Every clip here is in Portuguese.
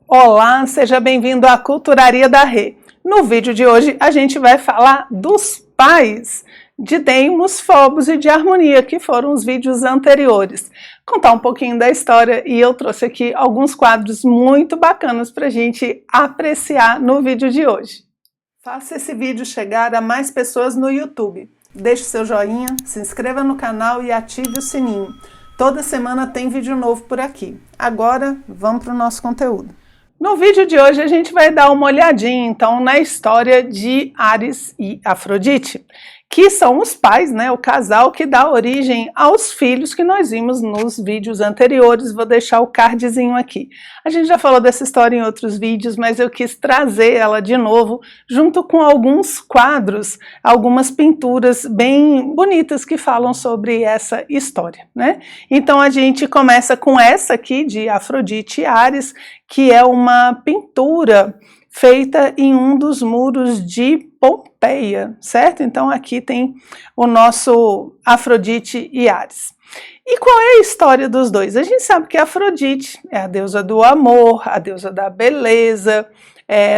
Olá, seja bem-vindo à Culturaria da Rê. No vídeo de hoje a gente vai falar dos pais de Deimos, Phobos e de Harmonia, que foram os vídeos anteriores. Contar um pouquinho da história e eu trouxe aqui alguns quadros muito bacanas para a gente apreciar no vídeo de hoje. Faça esse vídeo chegar a mais pessoas no YouTube. Deixe seu joinha, se inscreva no canal e ative o sininho. Toda semana tem vídeo novo por aqui. Agora, vamos para o nosso conteúdo. No vídeo de hoje a gente vai dar uma olhadinha então na história de Áries e Afrodite, que são os pais, né, o casal que dá origem aos filhos que nós vimos nos vídeos anteriores. Vou deixar o cardzinho aqui. A gente já falou dessa história em outros vídeos, mas eu quis trazer ela de novo, junto com alguns quadros, algumas pinturas bem bonitas que falam sobre essa história, né? Então a gente começa com essa aqui de Afrodite e Áries, que é uma pintura feita em um dos muros de Pompeia, certo? Então aqui tem o nosso Afrodite e Áries. E qual é a história dos dois? A gente sabe que Afrodite é a deusa do amor, a deusa da beleza,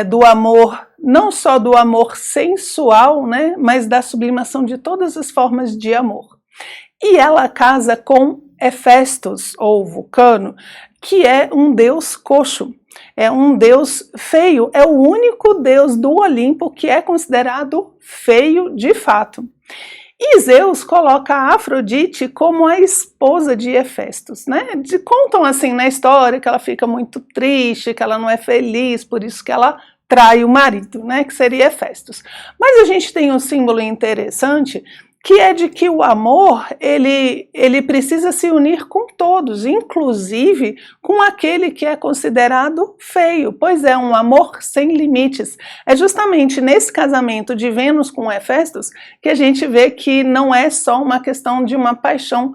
do amor, não só do amor sensual, né, mas da sublimação de todas as formas de amor. E ela casa com Hefestos, ou Vulcano, que é um deus coxo. É um deus feio, é o único deus do Olimpo que é considerado feio de fato. E Zeus coloca a Afrodite como a esposa de Hefestos, né? Contam assim na história que ela fica muito triste, que ela não é feliz, por isso que ela trai o marido, né? Que seria Hefestos. Mas a gente tem um símbolo interessante, que é de que o amor, ele precisa se unir com todos, inclusive com aquele que é considerado feio, pois é um amor sem limites. É justamente nesse casamento de Vênus com Hefestos que a gente vê que não é só uma questão de uma paixão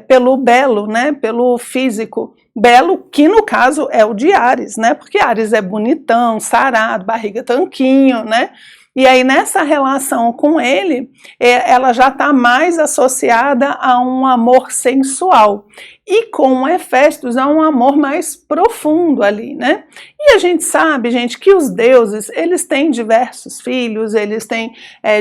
pelo belo, né, pelo físico, belo, que no caso é o de Áries, né, porque Áries é bonitão, sarado, barriga tanquinho, né. E aí nessa relação com ele, ela já está mais associada a um amor sensual. E com Hefestos há um amor mais profundo ali, né? E a gente sabe, gente, que os deuses, eles têm diversos filhos, eles têm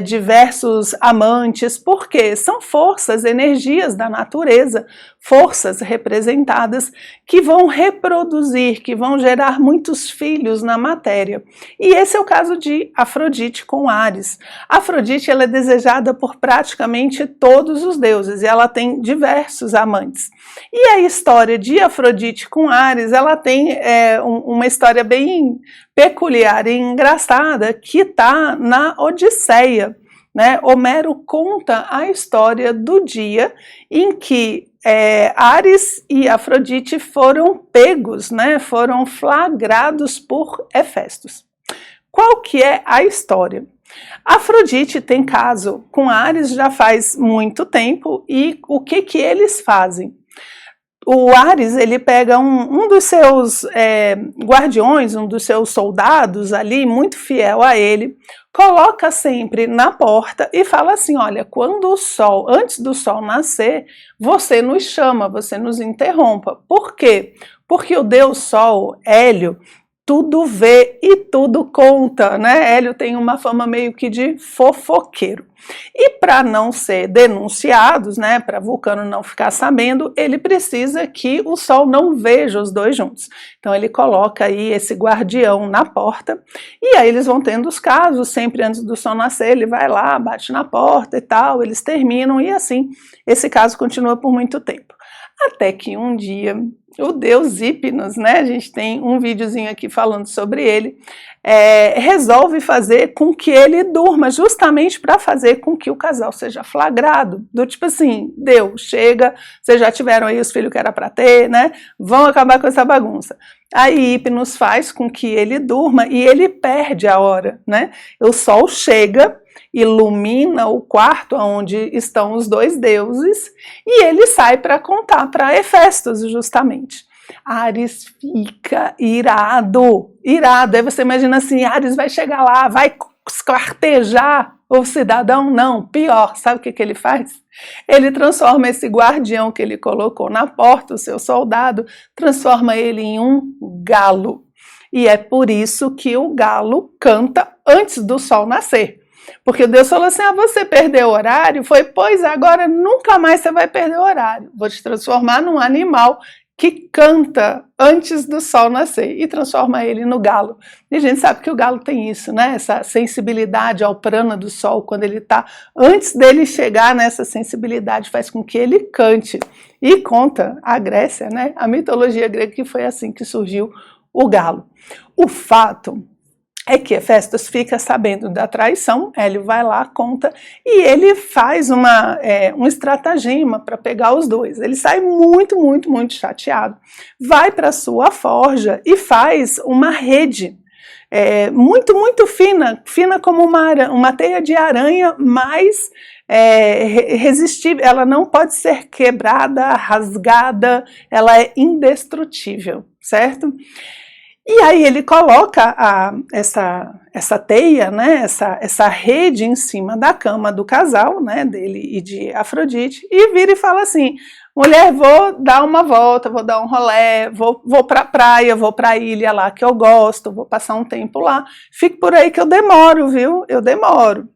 diversos amantes, porque são forças, energias da natureza, forças representadas que vão reproduzir, que vão gerar muitos filhos na matéria. E esse é o caso de Afrodite com Áries. Afrodite, ela é desejada por praticamente todos os deuses e ela tem diversos amantes. E a história de Afrodite com Áries, ela tem uma história bem peculiar e engraçada que está na Odisseia, né? Homero conta a história do dia em que Áries e Afrodite foram pegos, né? Foram flagrados por Hefestos. Qual que é a história? Afrodite tem caso com Áries já faz muito tempo e o que eles fazem? O Áries, ele pega um dos seus guardiões, um dos seus soldados ali, muito fiel a ele, coloca sempre na porta e fala assim, olha, quando o sol, antes do sol nascer, você nos chama, você nos interrompa. Por quê? Porque o deus Sol, Hélio, tudo vê e tudo conta, né? Hélio tem uma fama meio que de fofoqueiro. E para não ser denunciados, né, para Vulcano não ficar sabendo, ele precisa que o Sol não veja os dois juntos. Então ele coloca aí esse guardião na porta, e aí eles vão tendo os casos, sempre antes do Sol nascer, ele vai lá, bate na porta e tal, eles terminam, e assim, esse caso continua por muito tempo. Até que um dia, o deus Hipnos, né, a gente tem um videozinho aqui falando sobre ele, resolve fazer com que ele durma, justamente para fazer com que o casal seja flagrado, do tipo assim, deu, chega, vocês já tiveram aí os filhos que era para ter, né, vão acabar com essa bagunça. Aí Hipnos faz com que ele durma e ele perde a hora, né, o sol chega, ilumina o quarto onde estão os dois deuses e ele sai para contar para Hefestos, justamente. Áries fica irado, aí você imagina assim, Áries vai chegar lá, vai esquartejar o cidadão? Não, pior, sabe o que ele faz? Ele transforma esse guardião que ele colocou na porta, o seu soldado, transforma ele em um galo. E é por isso que o galo canta antes do sol nascer. Porque Deus falou assim, você perdeu o horário? Foi, pois agora nunca mais você vai perder o horário. Vou te transformar num animal que canta antes do sol nascer e transforma ele no galo. E a gente sabe que o galo tem isso, né? Essa sensibilidade ao prana do sol, quando ele está, antes dele chegar nessa sensibilidade, faz com que ele cante. E conta a Grécia, né? A mitologia grega, que foi assim que surgiu o galo. O fato é que Hefestos fica sabendo da traição, Hélio vai lá, conta, e ele faz um estratagema para pegar os dois. Ele sai muito chateado, vai para sua forja e faz uma rede muito fina como uma teia de aranha, mas resistível. Ela não pode ser quebrada, rasgada, ela é indestrutível, certo? E aí ele coloca essa teia, né, essa rede em cima da cama do casal, né, dele e de Afrodite, e vira e fala assim, mulher, vou dar uma volta, vou dar um rolê, vou para a praia, vou para a ilha lá que eu gosto, vou passar um tempo lá, fique por aí que eu demoro, viu, eu demoro.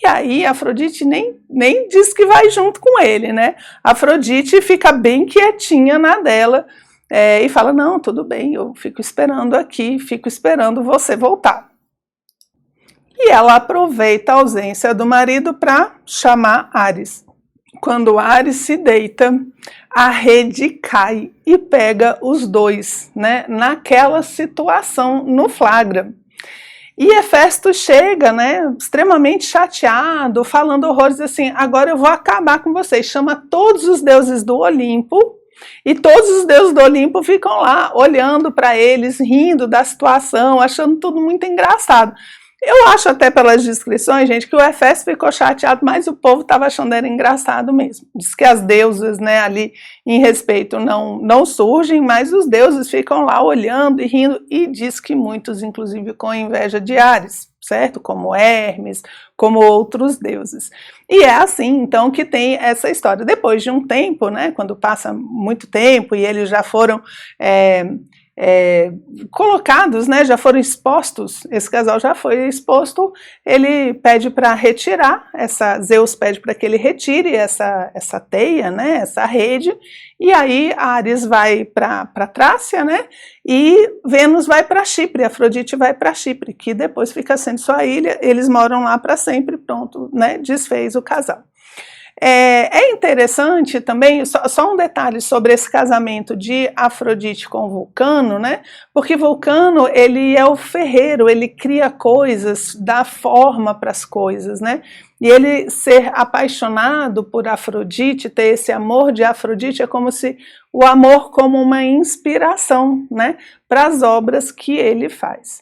E aí Afrodite nem diz que vai junto com ele, né, Afrodite fica bem quietinha na dela, e fala, não, tudo bem, eu fico esperando aqui, fico esperando você voltar. E ela aproveita a ausência do marido para chamar Ares. Quando Ares se deita, a rede cai e pega os dois, né, naquela situação, no flagra. E Hefestos chega, né, extremamente chateado, falando horrores assim, agora eu vou acabar com vocês, chama todos os deuses do Olimpo, e todos os deuses do Olimpo ficam lá, olhando para eles, rindo da situação, achando tudo muito engraçado. Eu acho até pelas descrições, gente, que o Hefestos ficou chateado, mas o povo estava achando ele engraçado mesmo. Diz que as deusas, né, ali em respeito não surgem, mas os deuses ficam lá olhando e rindo, e diz que muitos, inclusive, com inveja de Ares, certo? Como Hermes, como outros deuses. E é assim, então, que tem essa história. Depois de um tempo, né, quando passa muito tempo e eles já foram colocados, né, já foram expostos, esse casal já foi exposto, ele pede para retirar, Zeus pede para que ele retire essa teia, né, essa rede, e aí Ares vai para Trácia, né, e Vênus vai para Chipre, Afrodite vai para Chipre, que depois fica sendo sua ilha, eles moram lá para sempre, pronto, né, desfez o casal. É interessante também, só um detalhe sobre esse casamento de Afrodite com Vulcano, né? Porque Vulcano, ele é o ferreiro, ele cria coisas, dá forma para as coisas, né? E ele ser apaixonado por Afrodite, ter esse amor de Afrodite, é como se o amor como uma inspiração, né? Para as obras que ele faz.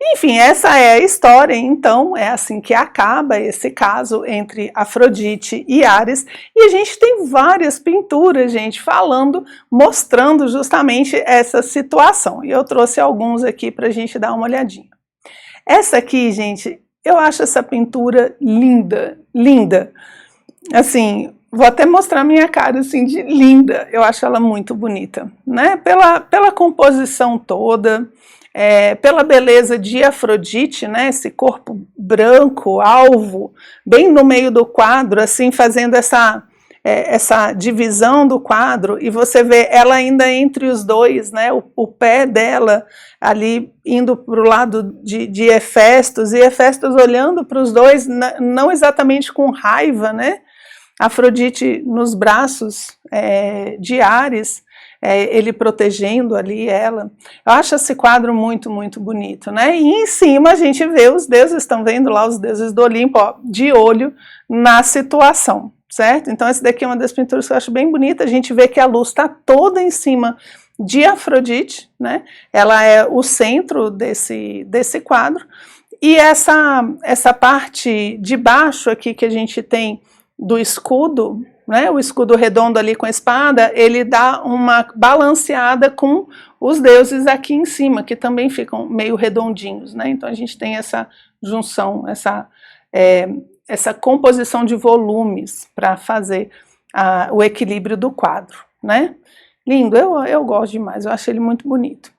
Enfim, essa é a história, então é assim que acaba esse caso entre Afrodite e Ares, e a gente tem várias pinturas, gente, mostrando justamente essa situação, e eu trouxe alguns aqui para a gente dar uma olhadinha. Essa aqui, gente, eu acho essa pintura linda, linda, assim, vou até mostrar minha cara assim de linda, eu acho ela muito bonita, né, pela composição toda, pela beleza de Afrodite, né, esse corpo branco, alvo, bem no meio do quadro, assim, fazendo essa divisão do quadro, e você vê ela ainda entre os dois, né, o pé dela ali indo para o lado de Hefestos, e Hefestos olhando para os dois, não exatamente com raiva, né, Afrodite nos braços de Ares, ele protegendo ali ela. Eu acho esse quadro muito bonito, né? E em cima a gente vê os deuses, estão vendo lá os deuses do Olimpo, ó, de olho na situação, certo? Então esse daqui é uma das pinturas que eu acho bem bonita, a gente vê que a luz está toda em cima de Afrodite, né? Ela é o centro desse quadro, e essa parte de baixo aqui que a gente tem do escudo, né, o escudo redondo ali com a espada, ele dá uma balanceada com os deuses aqui em cima, que também ficam meio redondinhos, né? Então a gente tem essa junção, essa composição de volumes para fazer o equilíbrio do quadro, né? Lindo, eu gosto demais, eu acho ele muito bonito.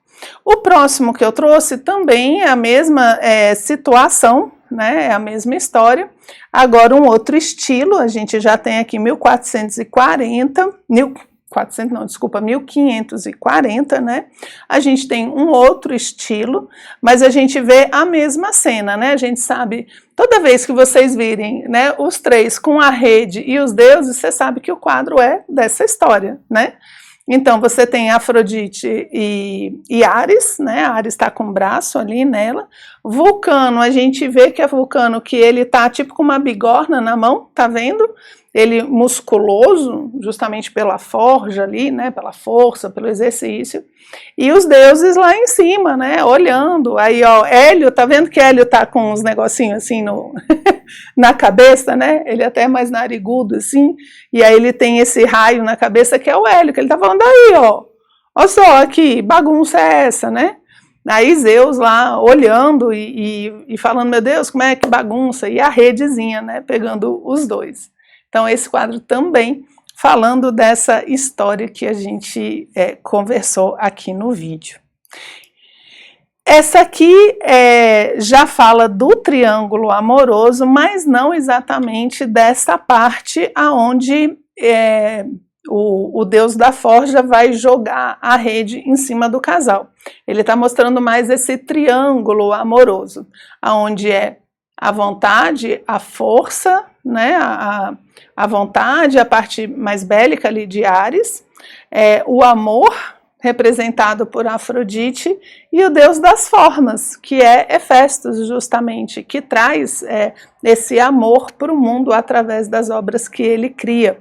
O próximo que eu trouxe também é a mesma situação, né? É a mesma história, agora um outro estilo. A gente já tem aqui 1540, né? A gente tem um outro estilo, mas a gente vê a mesma cena, né? A gente sabe, toda vez que vocês virem, né, os três com a rede e os deuses, você sabe que o quadro é dessa história, né? Então, você tem Afrodite e Ares, né? Ares está com o braço ali nela. Vulcano, a gente vê que é Vulcano, que ele tá tipo com uma bigorna na mão, tá vendo? Ele musculoso, justamente pela forja ali, né? Pela força, pelo exercício. E os deuses lá em cima, né? Olhando. Aí, ó, Hélio, tá vendo que Hélio tá com uns negocinhos assim no... na cabeça, né? Ele até é mais narigudo, assim, e aí ele tem esse raio na cabeça que é o Hélio, que ele tá falando aí, ó. Olha só, que bagunça é essa, né? Aí Zeus lá olhando e falando, meu Deus, como é que bagunça? E a redezinha, né? Pegando os dois. Então, esse quadro também falando dessa história que a gente conversou aqui no vídeo. Essa aqui já fala do triângulo amoroso, mas não exatamente dessa parte aonde o deus da forja vai jogar a rede em cima do casal. Ele está mostrando mais esse triângulo amoroso, aonde é a vontade, a força, né, a vontade, a parte mais bélica ali de Ares, o amor, representado por Afrodite, e o deus das formas, que é Hefestos, justamente, que traz esse amor para o mundo através das obras que ele cria.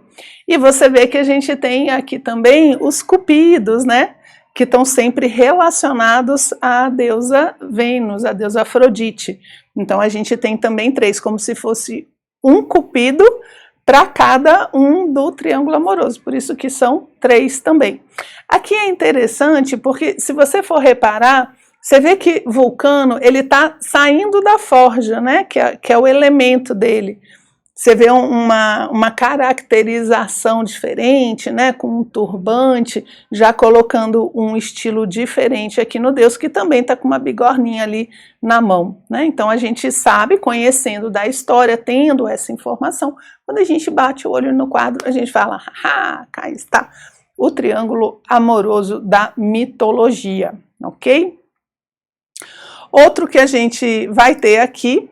E você vê que a gente tem aqui também os cupidos, né, que estão sempre relacionados à deusa Vênus, à deusa Afrodite. Então a gente tem também três, como se fosse um cupido para cada um do triângulo amoroso, por isso que são três também. Aqui é interessante porque, se você for reparar, você vê que Vulcano, ele está saindo da forja, né, que é o elemento dele. Você vê uma caracterização diferente, né, com um turbante, já colocando um estilo diferente aqui no deus, que também está com uma bigorninha ali na mão, né? Então a gente sabe, conhecendo da história, tendo essa informação, quando a gente bate o olho no quadro, a gente fala, cá está o triângulo amoroso da mitologia, ok? Outro que a gente vai ter aqui,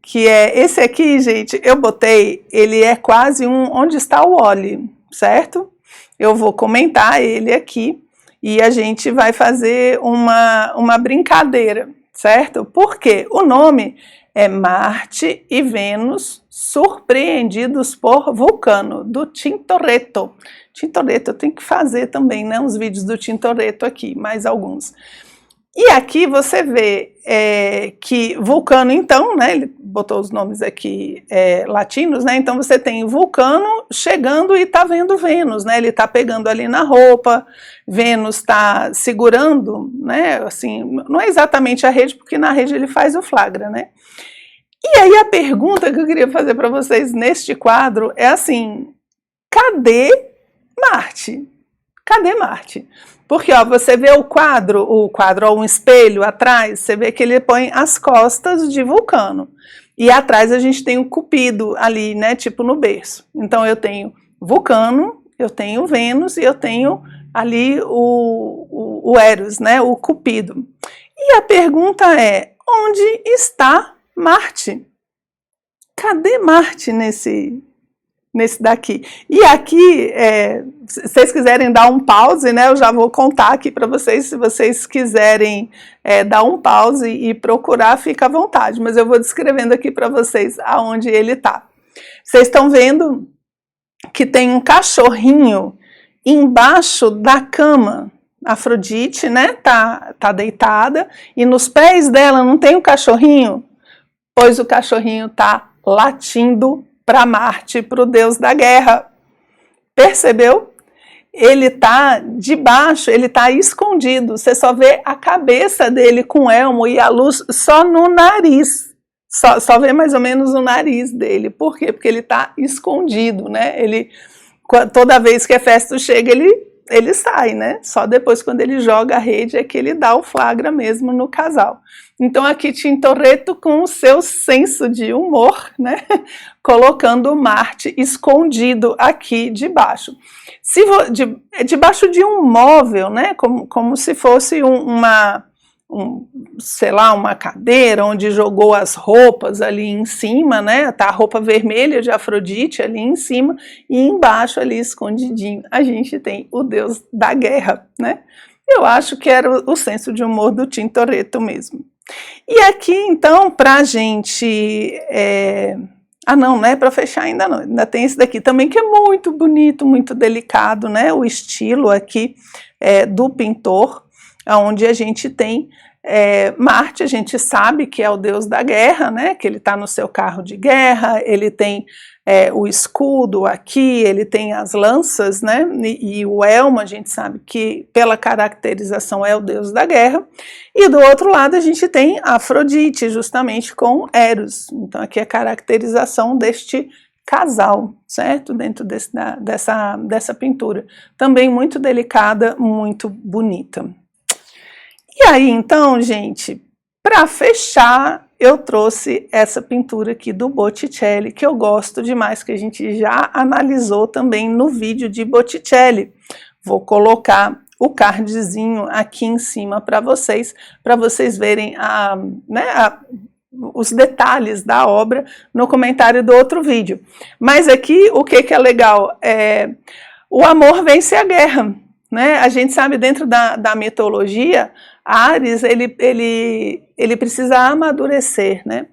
que é esse aqui, gente, eu botei, ele é quase onde está o Wall-E, certo? Eu vou comentar ele aqui e a gente vai fazer uma brincadeira, certo? Porque o nome é Marte e Vênus surpreendidos por Vulcano, do Tintoretto. Tintoretto, eu tenho que fazer também, né, uns vídeos do Tintoretto aqui, mais alguns. E aqui você vê que Vulcano, então, né, ele botou os nomes aqui latinos, né, então você tem Vulcano chegando e tá vendo Vênus, né, ele tá pegando ali na roupa, Vênus está segurando, né, assim, não é exatamente a rede, porque na rede ele faz o flagra, né. E aí a pergunta que eu queria fazer para vocês neste quadro é assim, cadê Marte? Cadê Marte? Porque, ó, você vê o quadro, ó, um espelho atrás, você vê que ele põe as costas de Vulcano. E atrás a gente tem o Cupido ali, né, tipo no berço. Então eu tenho Vulcano, eu tenho Vênus e eu tenho ali o Eros, né, o Cupido. E a pergunta é, onde está Marte? Cadê Marte nesse daqui? E aqui, se vocês quiserem dar um pause, né, eu já vou contar aqui para vocês, se vocês quiserem dar um pause e procurar, fica à vontade, mas eu vou descrevendo aqui para vocês aonde ele está. Vocês estão vendo que tem um cachorrinho embaixo da cama, Afrodite, né, tá deitada, e nos pés dela não tem um cachorrinho? Pois o cachorrinho tá latindo para Marte, para o deus da guerra. Percebeu? Ele está debaixo, ele está escondido. Você só vê a cabeça dele com elmo e a luz só no nariz. Só vê mais ou menos o nariz dele. Por quê? Porque ele está escondido, né? Toda vez que Hefesto chega, ele ele sai, né? Só depois, quando ele joga a rede, é que ele dá o flagra mesmo no casal. Então aqui Tintoretto com o seu senso de humor, né? Colocando o Marte escondido aqui debaixo. Debaixo de um móvel, né? Como se fosse sei lá, uma cadeira onde jogou as roupas ali em cima, né? Tá a roupa vermelha de Afrodite ali em cima e embaixo ali escondidinho a gente tem o deus da guerra, né? Eu acho que era o senso de humor do Tintoretto mesmo. E aqui então pra gente não, né, para fechar ainda não, ainda tem esse daqui também que é muito bonito, muito delicado, né, o estilo aqui do pintor, onde a gente tem Marte, a gente sabe que é o deus da guerra, né, que ele está no seu carro de guerra, ele tem o escudo aqui, ele tem as lanças, né, e o elmo, a gente sabe que pela caracterização é o deus da guerra, e do outro lado a gente tem Afrodite, justamente com Eros, então aqui é a caracterização deste casal, certo? Dentro dessa pintura, também muito delicada, muito bonita. E aí, então, gente, para fechar, eu trouxe essa pintura aqui do Botticelli, que eu gosto demais, que a gente já analisou também no vídeo de Botticelli. Vou colocar o cardzinho aqui em cima para vocês verem os detalhes da obra no comentário do outro vídeo. Mas aqui, o que é legal? O amor vence a guerra, né? A gente sabe, dentro da mitologia, Ares, ele precisa amadurecer, né?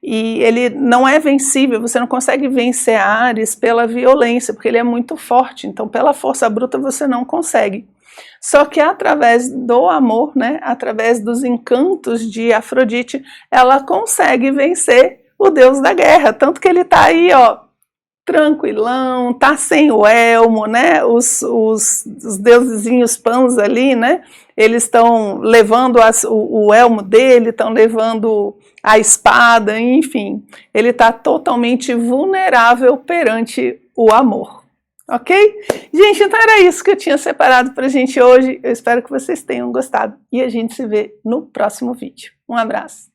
E ele não é vencível, você não consegue vencer Ares pela violência, porque ele é muito forte, então pela força bruta você não consegue. Só que através do amor, né, através dos encantos de Afrodite, ela consegue vencer o deus da guerra, tanto que ele tá aí, ó, tranquilão, tá sem o elmo, né, os deusezinhos pans ali, né, eles estão levando o elmo dele, estão levando a espada, enfim, ele está totalmente vulnerável perante o amor, ok? Gente, então era isso que eu tinha separado pra gente hoje, eu espero que vocês tenham gostado e a gente se vê no próximo vídeo. Um abraço!